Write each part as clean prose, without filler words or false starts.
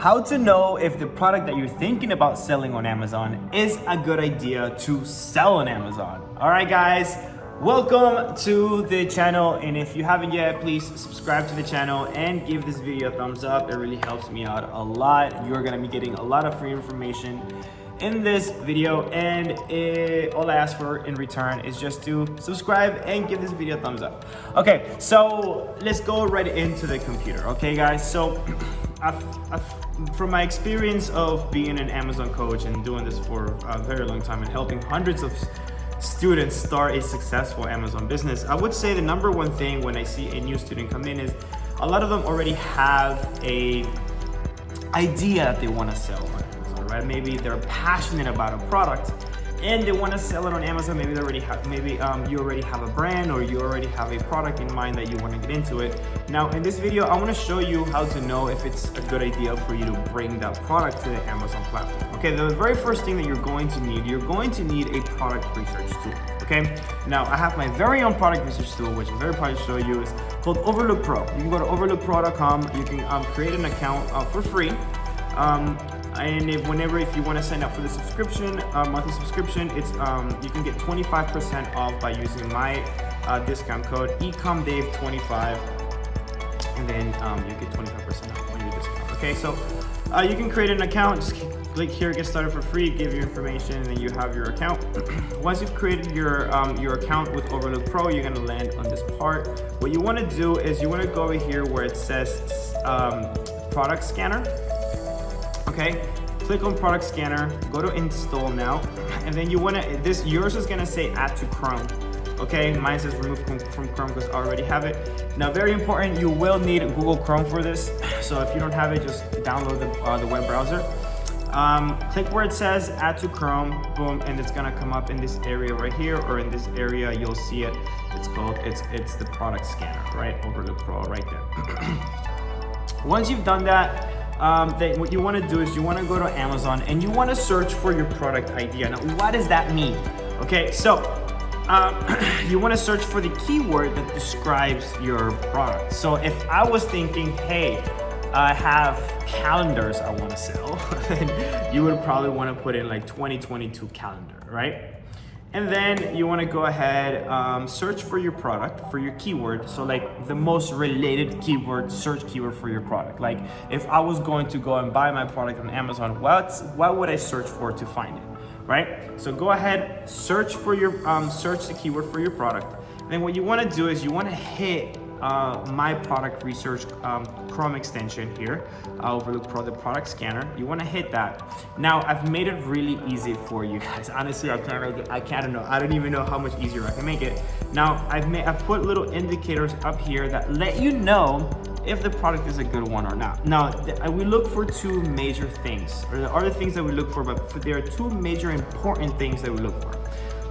how to know if the product that you're thinking about selling on Amazon is a good idea to sell on Amazon. All right, guys, welcome to the channel. And if you haven't yet, please subscribe to the channel and give this video a thumbs up. It really helps me out a lot. You're gonna be getting a lot of free information in this video, and all I ask for in return is just to subscribe and give this video a thumbs up. Okay, so let's go right into the computer. Okay, guys, so from my experience of being an Amazon coach and doing this for a very long time and helping hundreds of students start a successful Amazon business, I would say the number one thing when I see a new student come in is a lot of them already have a idea that they want to sell on Amazon, right? Maybe they're passionate about a product and they want to sell it on Amazon. Maybe they already have, you already have a brand, or you already have a product in mind that you want to get into it. Now, in this video, I want to show you how to know if it's a good idea for you to bring that product to the Amazon platform. Okay, the very first thing that you're going to need a product research tool. Okay, now I have my very own product research tool, which I'm very proud to show you. Is called Overlook Pro. You can go to overlookpro.com. You can create an account for free. And if you want to sign up for the subscription, monthly subscription, it's you can get 25% off by using my discount code EcomDave25, and then you get 25% off on your discount. Okay, so you can create an account. Just click here, get started for free, give your information, and then you have your account. Once you've created your account with Overlook Pro, you're gonna land on this part. What you want to do is you want to go over here where it says product scanner. Okay, click on product scanner, go to install now, and then you want to, yours is gonna say add to Chrome. Okay, mine says remove from Chrome because I already have it. Now, very important, you will need Google Chrome for this. So if you don't have it, just download the web browser. Click where it says add to Chrome, boom, and it's gonna come up in this area right here, or in this area, you'll see it. It's the product scanner, right? Overlook Pro right there. Once you've done that, then what you want to do is you want to go to Amazon and you want to search for your product idea. Now, what does that mean? Okay, so you want to search for the keyword that describes your product. So if I was thinking, hey, I have calendars I want to sell, then you would probably want to put in like 2022 calendar, right? And then you want to go ahead, search for your product, for your keyword. So like the most related keyword, search keyword for your product. Like if I was going to go and buy my product on Amazon, what would I search for to find it, right? So go ahead, search for your, search the keyword for your product. And then what you want to do is you want to hit my product research Chrome extension here, Overlook Pro, the product scanner. You want to hit that. Now, I've made it really easy for you guys. Honestly, I don't even know how much easier I can make it. Now, I've put little indicators up here that let you know if the product is a good one or not. Now, we look for two major things, or there are other things that we look for, but there are two major important things that we look for.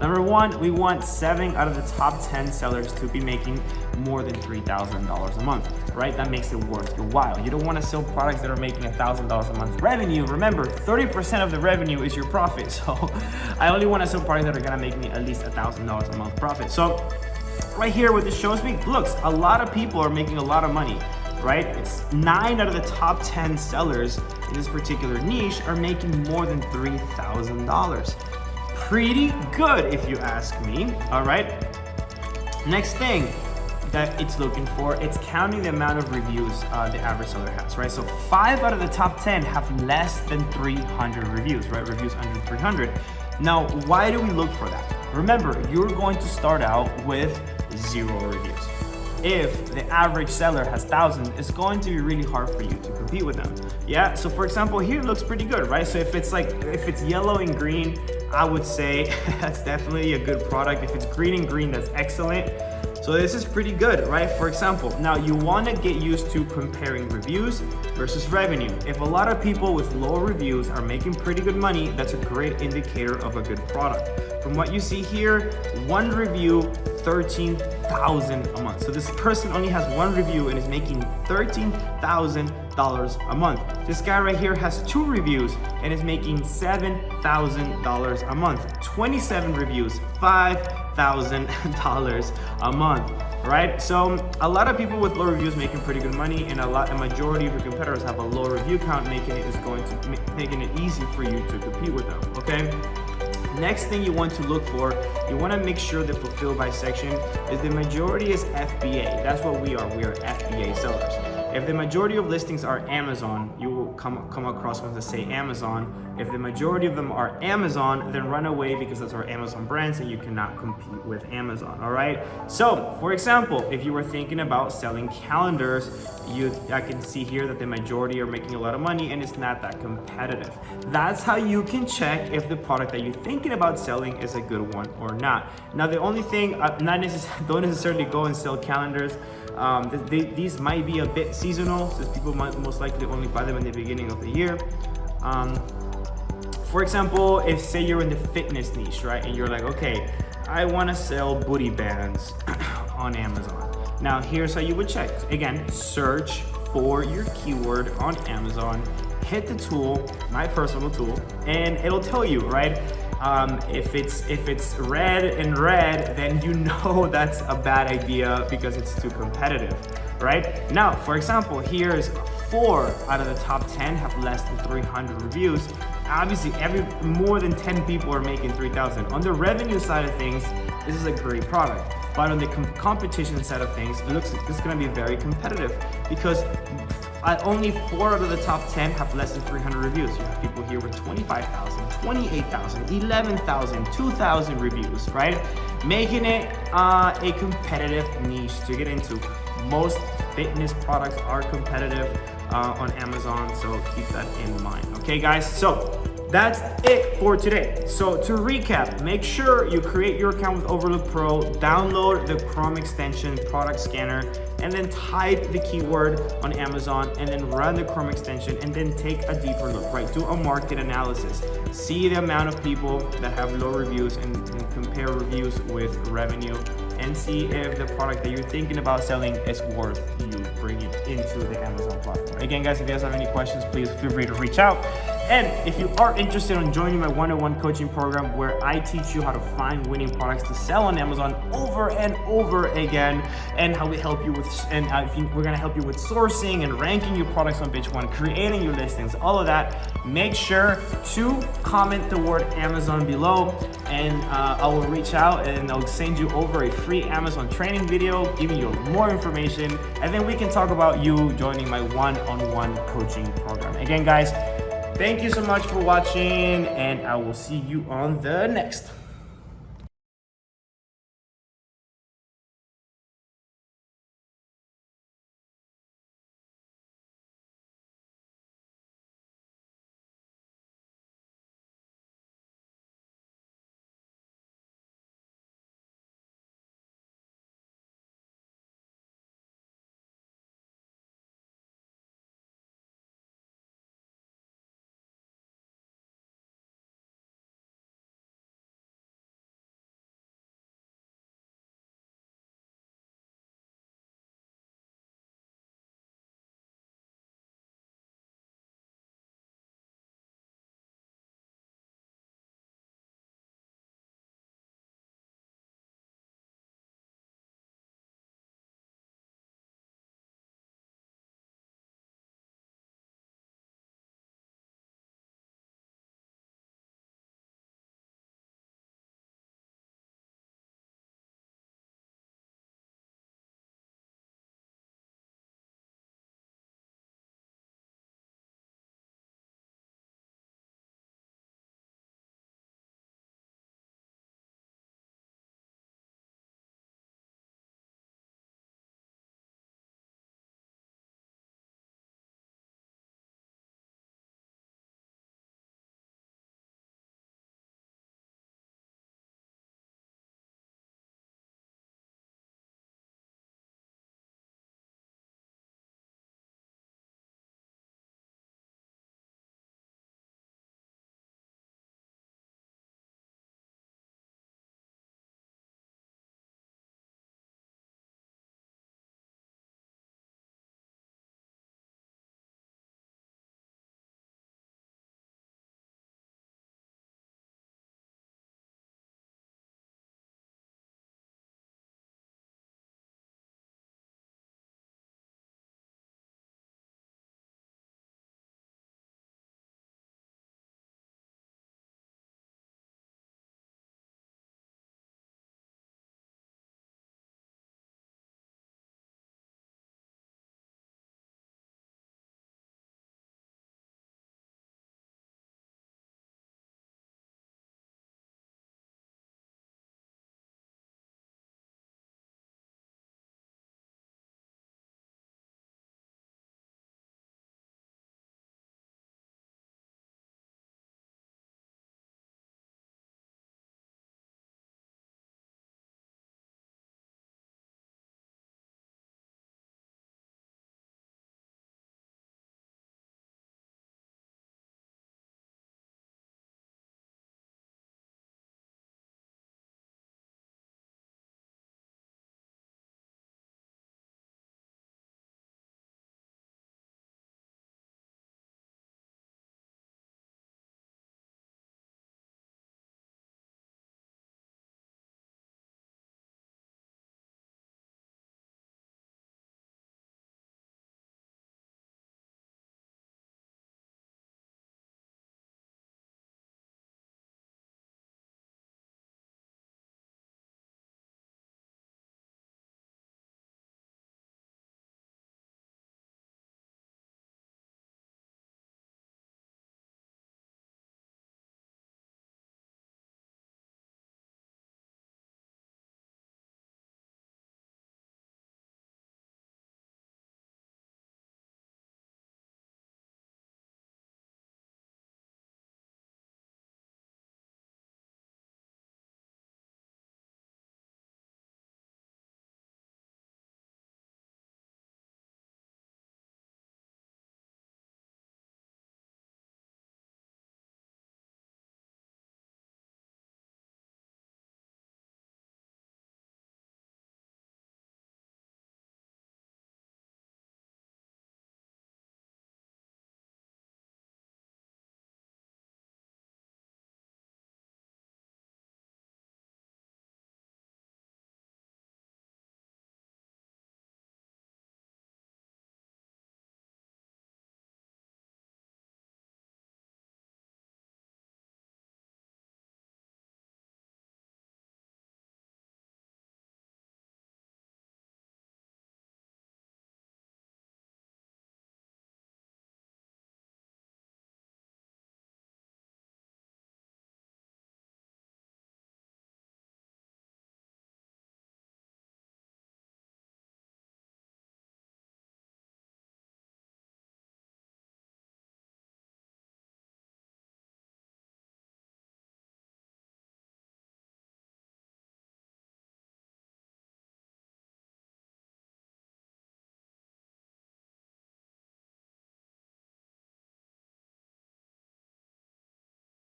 Number one, we want 7 out of the top 10 sellers to be making more than $3,000 a month, right? That makes it worth your while. You don't want to sell products that are making $1,000 a month revenue. Remember, 30% of the revenue is your profit. So I only want to sell products that are going to make me at least $1,000 a month profit. So right here, what this shows me, looks, a lot of people are making a lot of money, right? It's 9 out of the top 10 sellers in this particular niche are making more than $3,000. Pretty good, if you ask me. All right, next thing that it's looking for, it's counting the amount of reviews the average seller has, right? So 5 out of the top 10 have less than 300 reviews, right? Reviews under 300. Now, why do we look for that? Remember, you're going to start out with 0 reviews. If the average seller has 1,000, it's going to be really hard for you to compete with them. Yeah, so for example, here it looks pretty good, right? So if it's yellow and green, I would say that's definitely a good product. If it's green and green, that's excellent. So this is pretty good, right? For example, now you want to get used to comparing reviews versus revenue. If a lot of people with low reviews are making pretty good money, that's a great indicator of a good product. From what you see here, 1 review, 13,000 a month. So this person only has 1 review and is making $13,000 a month. This guy right here has 2 reviews and is making $7,000 a month. 27 reviews, $5,000 a month. right? So a lot of people with low reviews making pretty good money, and a majority of your competitors have a low review count, making it easy for you to compete with them, okay? Next thing you want to look for, you want to make sure the fulfilled by section is the majority is FBA. That's what we are. We are FBA sellers. If the majority of listings are Amazon, you will come across ones that say Amazon. If the majority of them are Amazon, then run away, because those are Amazon brands and you cannot compete with Amazon, all right? So, for example, if you were thinking about selling calendars, I can see here that the majority are making a lot of money and it's not that competitive. That's how you can check if the product that you're thinking about selling is a good one or not. Now, the only thing, don't necessarily go and sell calendars. These might be a bit seasonal, since people might most likely only buy them in the beginning of the year. For example, if say you're in the fitness niche, right, and you're like, okay, I want to sell booty bands on Amazon. Now, here's how you would check. Again, search for your keyword on Amazon, hit the tool, my personal tool, and it'll tell you, right? If it's red, then you know that's a bad idea because it's too competitive, right? Now, for example, here's 4 out of the top 10 have less than 300 reviews. Obviously, more than 10 people are making 3,000. On the revenue side of things, this is a great product. But on the competition side of things, it looks like this is going to be very competitive, because only 4 out of the top 10 have less than 300 reviews. You have people here with 25,000, 28,000, 11,000, 2,000 reviews, right? Making it a competitive niche to get into. Most fitness products are competitive on Amazon, so keep that in mind. Okay, guys, so that's it for today. So to recap, make sure you create your account with Overlook Pro, download the Chrome extension product scanner, and then type the keyword on Amazon, and then run the Chrome extension, and then take a deeper look, right? Do a market analysis. See the amount of people that have low reviews and compare reviews with revenue, and see if the product that you're thinking about selling is worth you bringing into the Amazon platform. Again, guys, if you guys have any questions, please feel free to reach out. And if you are interested in joining my one-on-one coaching program, where I teach you how to find winning products to sell on Amazon over and over again, and how we help you with, we're gonna help you with sourcing and ranking your products on page 1, creating your listings, all of that, make sure to comment the word Amazon below, and I will reach out and I'll send you over a free Amazon training video, giving you more information, and then we can talk about you joining my one-on-one coaching program. Again, guys, thank you so much for watching, and I will see you on the next.